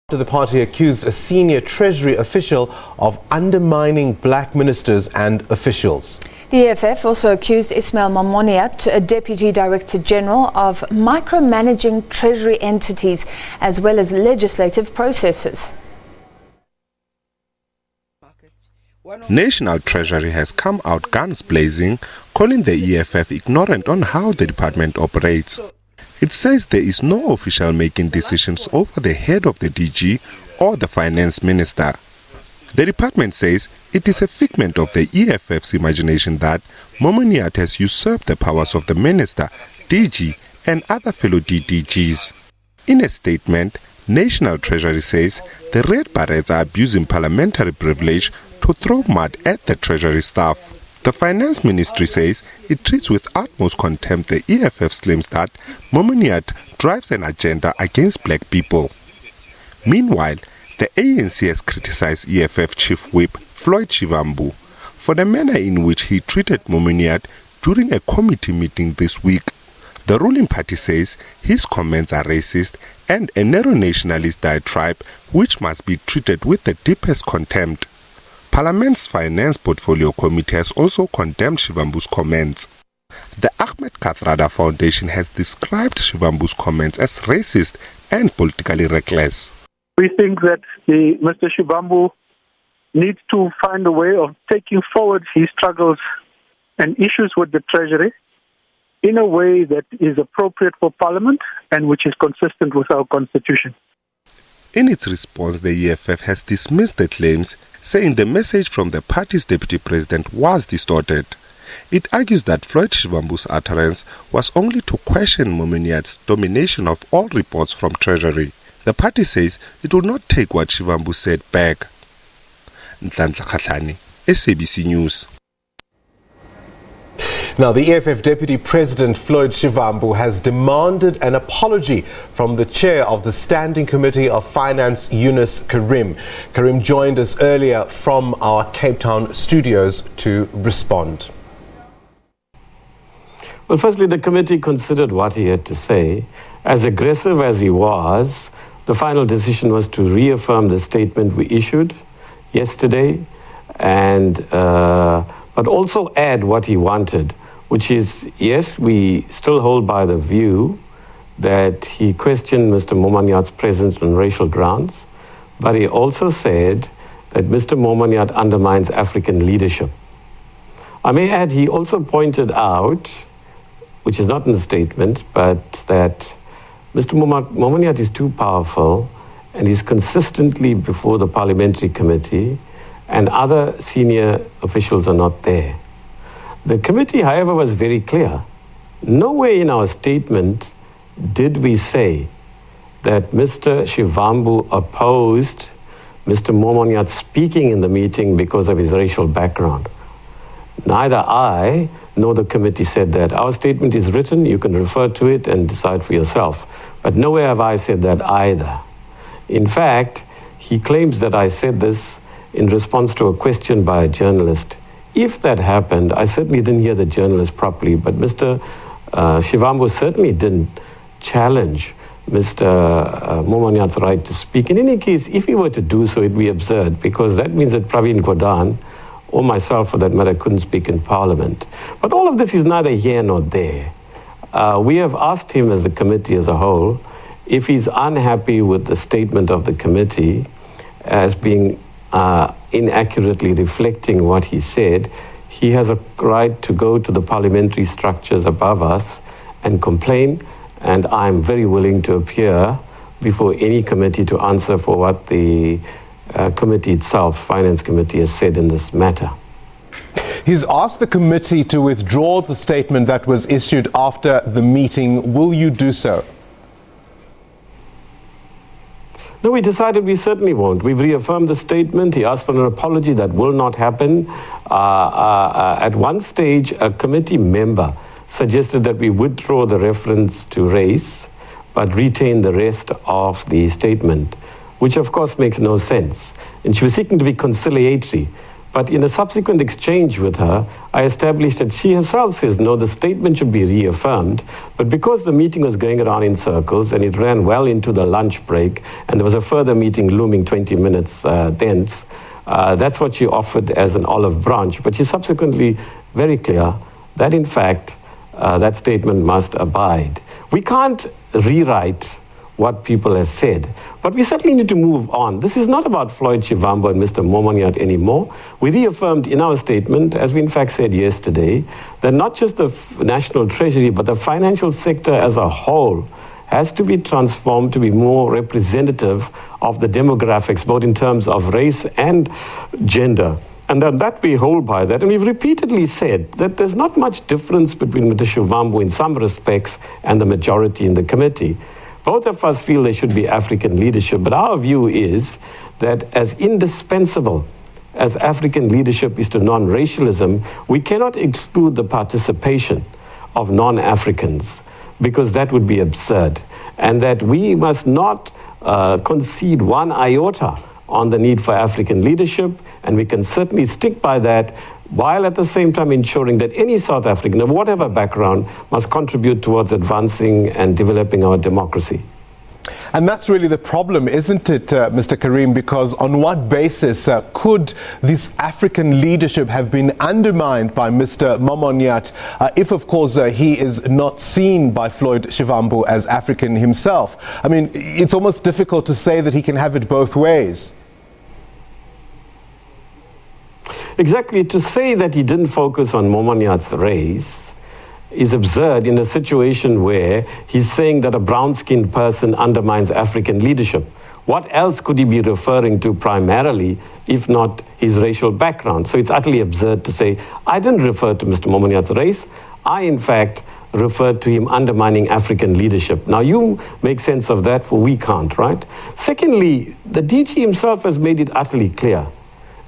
The party accused a senior Treasury official of undermining black ministers and officials. The EFF also accused Ismail Momoniat, a Deputy Director General, of micromanaging Treasury entities as well as legislative processes. National Treasury has come out guns blazing, calling the EFF ignorant on how the department operates. It says there is no official making decisions over the head of the DG or the finance minister. The department says it is a figment of the EFF's imagination that Momoniat has usurped the powers of the minister, DG and other fellow DDGs. In a statement, National Treasury says the Red Berets are abusing parliamentary privilege to throw mud at the Treasury staff. The Finance Ministry says it treats with utmost contempt the EFF's claims that Momoniat drives an agenda against black people. Meanwhile, the ANC has criticized EFF Chief Whip Floyd Shivambu for the manner in which he treated Momoniat during a committee meeting this week. The ruling party says his comments are racist and a narrow-nationalist diatribe which must be treated with the deepest contempt. Parliament's Finance Portfolio Committee has also condemned Shivambu's comments. The Ahmed Kathrada Foundation has described Shivambu's comments as racist and politically reckless. We think that Mr. Shivambu needs to find a way of taking forward his struggles and issues with the Treasury in a way that is appropriate for Parliament and which is consistent with our Constitution. In its response, the EFF has dismissed the claims, saying the message from the party's deputy president was distorted. It argues that Floyd Shivambu's utterance was only to question Momoniat's domination of all reports from Treasury. The party says it will not take what Shivambu said back. Nhlanhla Khatlani, SABC News. Now, the EFF Deputy President Floyd Shivambu has demanded an apology from the chair of the Standing Committee of Finance, Yunus Carrim. Carrim joined us earlier from our Cape Town studios to respond. Well, firstly, the committee considered what he had to say. As aggressive as he was, the final decision was to reaffirm the statement we issued yesterday but also add what he wanted, which is, yes, we still hold by the view that he questioned Mr. Momoniat's presence on racial grounds, but he also said that Mr. Momoniat undermines African leadership. I may add, he also pointed out, which is not in the statement, but that Mr. Momoniat is too powerful and he's consistently before the parliamentary committee and other senior officials are not there. The committee, however, was very clear. Nowhere in our statement did we say that Mr. Shivambu opposed Mr. Momoniat speaking in the meeting because of his racial background. Neither I nor the committee said that. Our statement is written, you can refer to it and decide for yourself. But nowhere have I said that either. In fact, he claims that I said this in response to a question by a journalist. If that happened, I certainly didn't hear the journalist properly, but Mr. Shivambu certainly didn't challenge Mr. Momoniat's right to speak. In any case, if he were to do so, it would be absurd, because that means that Praveen Gordhan, or myself for that matter, couldn't speak in Parliament. But all of this is neither here nor there. We have asked him as a committee as a whole, if he's unhappy with the statement of the committee as being inaccurately reflecting what he said, he has a right to go to the parliamentary structures above us and complain, and I'm very willing to appear before any committee to answer for what the committee itself, Finance Committee, has said in this matter. He's asked the committee to withdraw the statement that was issued after the meeting. Will you do so? No, we decided we certainly won't. We've reaffirmed the statement. He asked for an apology. That will not happen. At one stage, a committee member suggested that we withdraw the reference to race, but retain the rest of the statement, which of course makes no sense. And she was seeking to be conciliatory, But in a subsequent exchange with her, I established that she herself says, no, the statement should be reaffirmed. But because the meeting was going around in circles and it ran well into the lunch break, and there was a further meeting looming 20 minutes thence, that's what she offered as an olive branch. But she's subsequently very clear that, in fact, that statement must abide. We can't rewrite what people have said, but we certainly need to move on. This is not about Floyd, Shivambu and Mr. Momoniat anymore. We reaffirmed in our statement, as we in fact said yesterday, that not just the National Treasury, but the financial sector as a whole has to be transformed to be more representative of the demographics, both in terms of race and gender. And that we hold by that. And we've repeatedly said that there's not much difference between Mr. Shivambu in some respects and the majority in the committee. Both of us feel there should be African leadership, but our view is that as indispensable as African leadership is to non-racialism, we cannot exclude the participation of non-Africans, because that would be absurd, and that we must not concede one iota on the need for African leadership, and we can certainly stick by that, while at the same time ensuring that any South African, of whatever background, must contribute towards advancing and developing our democracy. And that's really the problem, isn't it, Mr. Carrim? Because on what basis could this African leadership have been undermined by Mr. Momoniat if, of course, he is not seen by Floyd Shivambu as African himself? I mean, it's almost difficult to say that he can have it both ways. Exactly. To say that he didn't focus on Momoniat's race is absurd in a situation where he's saying that a brown-skinned person undermines African leadership. What else could he be referring to primarily, if not his racial background? So it's utterly absurd to say, I didn't refer to Mr. Momoniat's race. I, in fact, referred to him undermining African leadership. Now, you make sense of that, for we can't, right? Secondly, the DG himself has made it utterly clear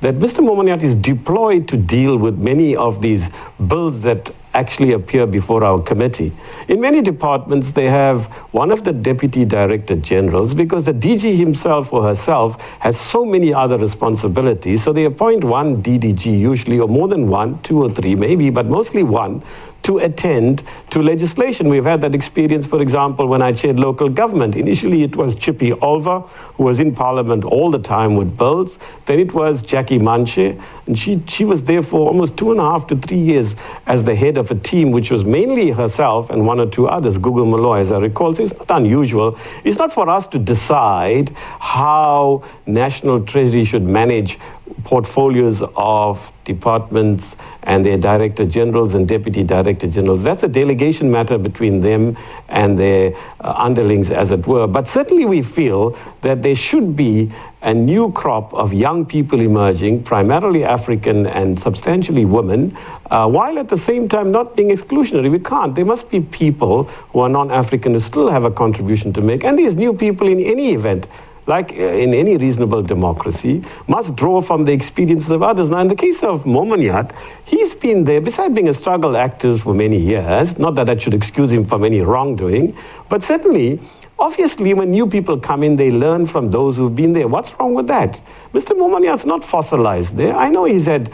that Mr. Momoniat is deployed to deal with many of these bills that actually appear before our committee. In many departments, they have one of the deputy director generals, because the DG himself or herself has so many other responsibilities. So they appoint one DDG usually, or more than one, two or three maybe, but mostly one, to attend to legislation. We've had that experience, for example, when I chaired local government. Initially, it was Chippy Olver, who was in Parliament all the time with bills. Then it was Jackie Manche, and she was there for almost 2.5 to 3 years as the head of a team, which was mainly herself and one or two others, Gugu Malloy, as I recall. So it's not unusual. It's not for us to decide how National Treasury should manage portfolios of departments and their director generals and deputy director generals. That's a delegation matter between them and their underlings, as it were. But certainly we feel that there should be a new crop of young people emerging, primarily African and substantially women, while at the same time not being exclusionary. We can't. There must be people who are non-African who still have a contribution to make. And these new people, in any event, like in any reasonable democracy, must draw from the experiences of others. Now, in the case of Momoniat, he's been there, besides being a struggle activist for many years, not that that should excuse him from any wrongdoing, but certainly, obviously, when new people come in, they learn from those who've been there. What's wrong with that? Mr. Momoniat's not fossilized there. I know he's had,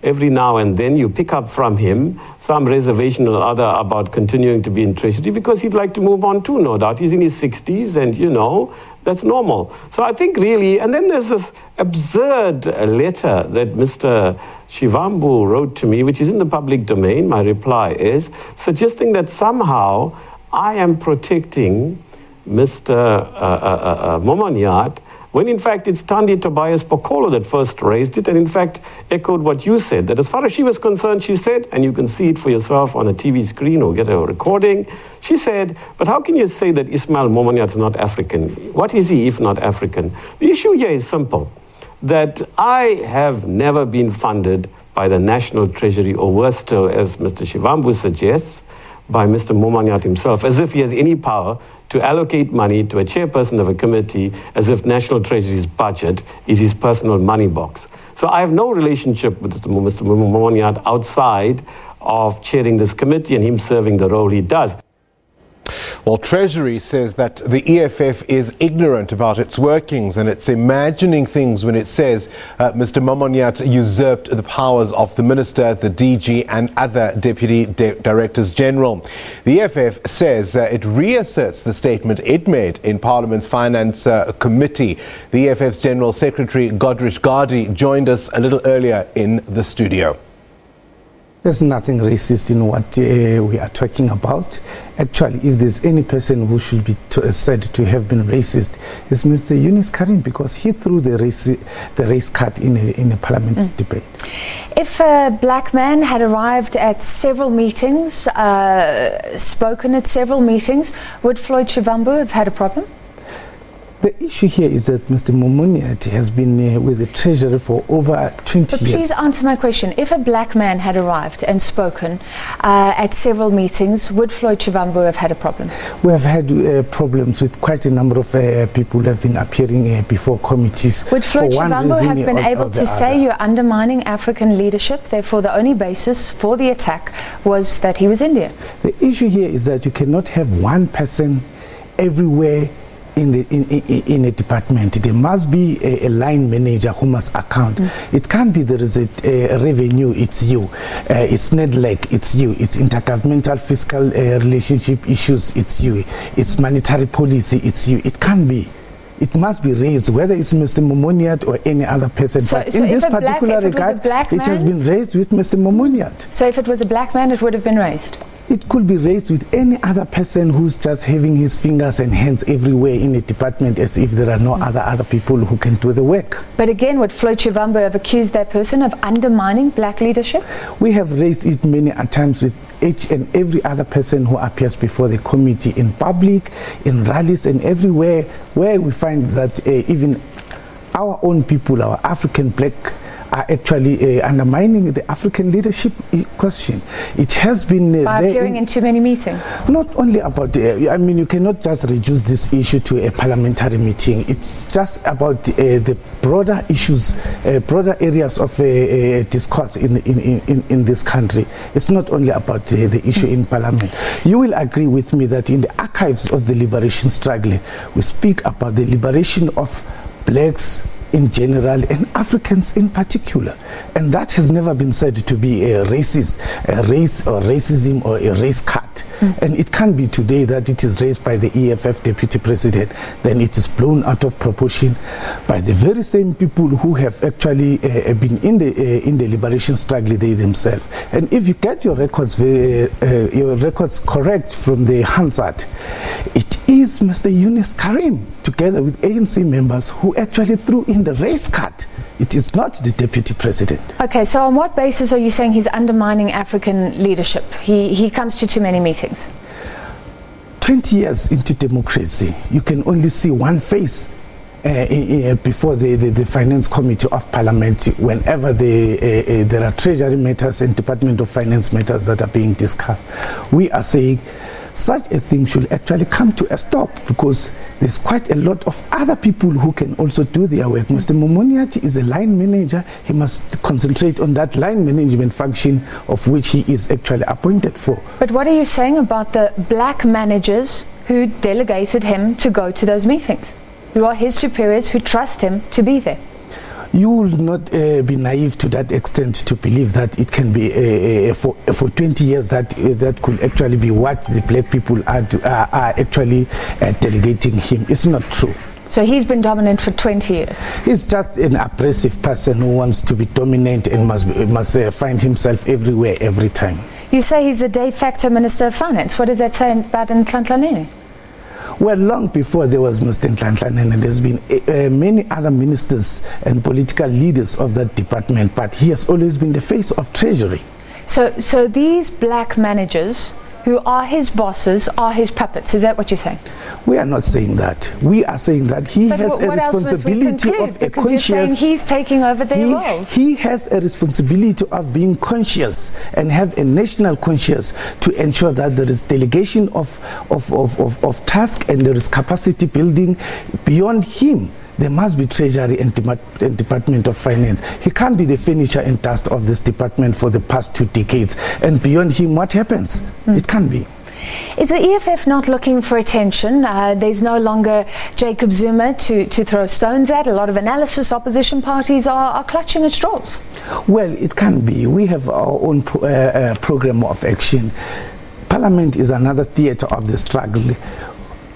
every now and then, you pick up from him some reservation or other about continuing to be in Treasury, because he'd like to move on too, no doubt. He's in his 60s, and, you know, that's normal. So I think really, and then there's this absurd letter that Mr. Shivambu wrote to me, which is in the public domain. My reply is suggesting that somehow I am protecting Mr. Momoniat, when in fact it's Thandi Tobias Pokolo that first raised it, and in fact echoed what you said, that as far as she was concerned, she said, and you can see it for yourself on a TV screen or get a recording, she said, but how can you say that Ismail Momoniat is not African? What is he if not African? The issue here is simple, that I have never been funded by the National Treasury, or worse still, as Mr. Shivambu suggests, by Mr. Momoniat himself, as if he has any power to allocate money to a chairperson of a committee, as if National Treasury's budget is his personal money box. So I have no relationship with Mr. Momoniat outside of chairing this committee and him serving the role he does. Well, Treasury says that the EFF is ignorant about its workings and it's imagining things when it says Mr. Momoniat usurped the powers of the Minister, the DG and other Deputy Directors General. The EFF says it reasserts the statement it made in Parliament's Finance Committee. The EFF's General Secretary, Godrich Gardee, joined us a little earlier in the studio. There's nothing racist in what we are talking about. Actually, if there's any person who should be said to have been racist, it's Mr. Yunus Carrim, because he threw the race card in a parliament debate. If a black man had arrived at several meetings, spoken at several meetings, would Floyd Shivambu have had a problem? The issue here is that Mr. Momoniat has been with the Treasury for over 20 years. But please answer my question. If a black man had arrived and spoken at several meetings, would Floyd Shivambu have had a problem? We have had problems with quite a number of people who have been appearing before committees. Would Floyd Shivambu have been able to say you're undermining African leadership, therefore the only basis for the attack was that he was Indian? The issue here is that you cannot have one person everywhere in a department. There must be a line manager who must account. It can't be there is a revenue, it's you. It's NEDLEC, it's you. It's intergovernmental fiscal relationship issues, it's you. It's monetary policy, it's you. It can't be. It must be raised, whether it's Mr. Momoniat or any other person. But in this particular regard, it has been raised with Mr. Momoniat. So if it was a black man, it would have been raised? It could be raised with any other person who's just having his fingers and hands everywhere in a department, as if there are no other people who can do the work. But again, would Floyd Shivambu have accused that person of undermining black leadership? We have raised it many times with each and every other person who appears before the committee, in public, in rallies and everywhere, where we find that even our own people, our African black, are actually undermining the African leadership question. It has been by appearing in too many meetings. Not only about I mean, you cannot just reduce this issue to a parliamentary meeting. It's just about the broader issues, broader areas of discourse in this country. It's not only about the issue in Parliament. You will agree with me that in the archives of the liberation struggle, we speak about the liberation of blacks in general and Africans in particular, and that has never been said to be a racist, a race or racism or a race card. And it can be today that it is raised by the EFF deputy president, then it is blown out of proportion by the very same people who have actually been in the liberation struggle they themselves. And if you get your records correct from the Hansard, it is Mr. Yunus Carrim together with ANC members who actually threw in the race card. It is not the deputy president. Okay, so on what basis are you saying he's undermining African leadership? He comes to too many meetings. 20 years into democracy, you can only see one face before the Finance Committee of Parliament whenever there are Treasury matters and Department of Finance matters that are being discussed. We are saying such a thing should actually come to a stop, because there's quite a lot of other people who can also do their work. Mr. Momoniat is a line manager. He must concentrate on that line management function of which he is actually appointed for. But what are you saying about the black managers who delegated him to go to those meetings, who are his superiors, who trust him to be there? You will not be naive to that extent to believe that it can be for 20 years that could actually be what the black people are actually delegating him. It's not true. So he's been dominant for 20 years? He's just an aggressive person who wants to be dominant and must find himself everywhere, every time. You say he's the de facto Minister of Finance. What does that say about Nhlanhlaneni? Well, long before there was Mr. Nhlanhlaneni, there's been many other ministers and political leaders of that department, but he has always been the face of Treasury. So these black managers who are his bosses are his puppets. Is that what you're saying? We are not saying that. We are saying that he has a responsibility of a conscious. You're saying he's taking over their roles. He has a responsibility of being conscious and have a national conscience to ensure that there is delegation of task and there is capacity building beyond him. There must be Treasury and Department of Finance. He can't be the furniture and dust of this department for the past 2 decades. And beyond him, what happens? It can't be. Is the EFF not looking for attention? There's no longer Jacob Zuma to throw stones at. A lot of analysis opposition parties are clutching at straws. Well, it can be. We have our own program of action. Parliament is another theatre of the struggle.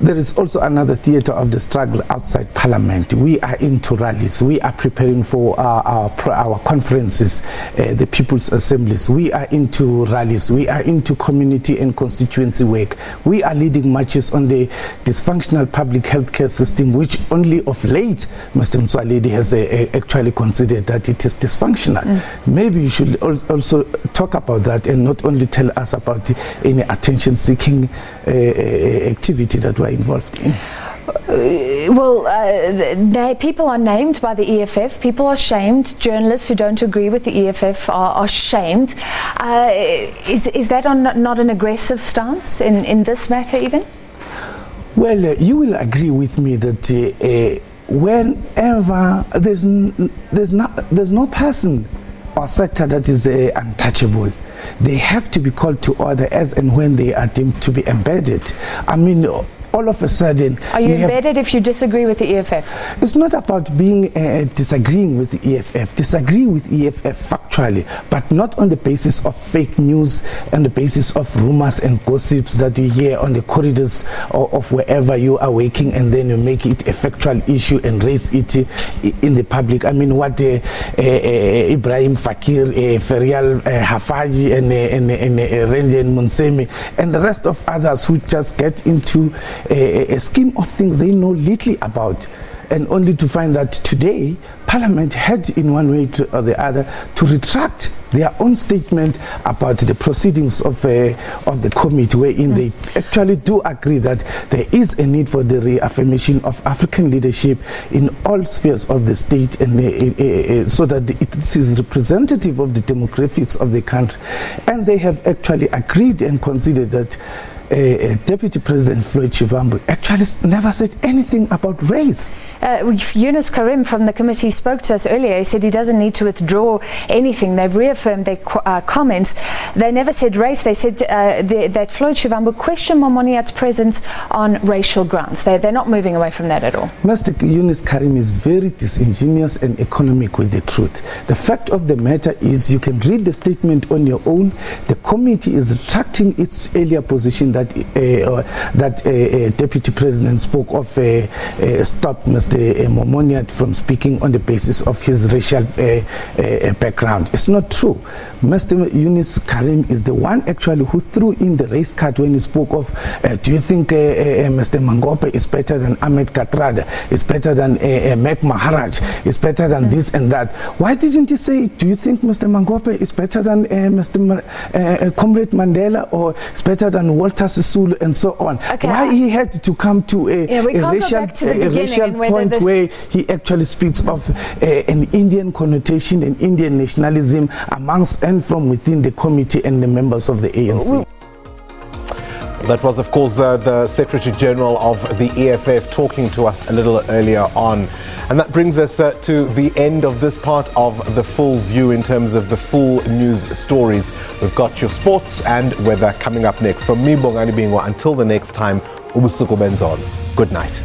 There is also another theatre of the struggle outside Parliament. We are into rallies. We are preparing for our conferences, the People's Assemblies. We are into rallies. We are into community and constituency work. We are leading marches on the dysfunctional public healthcare system, which only of late Mr. Mtswaledi has actually considered that it is dysfunctional. Maybe you should also talk about that and not only tell us about any attention-seeking activity that we're involved in. People are named by the EFF. People are shamed. Journalists who don't agree with the EFF are shamed. Is that not an aggressive stance in this matter even? Well, you will agree with me that whenever there's no person or sector that is untouchable. They have to be called to order as and when they are deemed to be embedded. I mean, all of a sudden... Are you embedded if you disagree with the EFF? It's not about being disagreeing with the EFF. Disagree with EFF factually, but not on the basis of fake news and the basis of rumors and gossips that you hear on the corridors of wherever you are working, and then you make it a factual issue and raise it in the public. I mean, what Ibrahim Fakir, Ferial Hafaji, and Renjen Munsemi, and the rest of others who just get into a scheme of things they know little about, and only to find that today Parliament had in one way or the other to retract their own statement about the proceedings of the committee, wherein they actually do agree that there is a need for the reaffirmation of African leadership in all spheres of the state, and so that it is representative of the demographics of the country. And they have actually agreed and considered that Deputy President Floyd Shivambu actually never said anything about race. Yunus Carrim from the committee spoke to us earlier. He said he doesn't need to withdraw anything. They've reaffirmed their comments. They never said race. They said that Floyd Shivambu questioned Momoniat's presence on racial grounds. They're not moving away from that at all. Mr. Yunus Carrim is very disingenuous and economic with the truth. The fact of the matter is, you can read the statement on your own. The committee is retracting its earlier position that Deputy President spoke of stopped Mr. Momoniat from speaking on the basis of his racial background. It's not true. Mr. Yunus Carrim is the one actually who threw in the race card when he spoke of, do you think Mr. Mangope is better than Ahmed Katrada, is better than Mek Maharaj, is better than this and that? Why didn't he say, do you think Mr. Mangope is better than Comrade Mandela, or is better than Walter Sisulu, and so on? Okay. Why he had to come to a racial point where he actually speaks of an Indian connotation and Indian nationalism amongst and from within the committee and the members of the ANC. That was, of course, the Secretary General of the EFF talking to us a little earlier on. And that brings us to the end of this part of the full view in terms of the full news stories. We've got your sports and weather coming up next. From me, Bongani Bingwa, until the next time, ubusuku benzolo. Good night.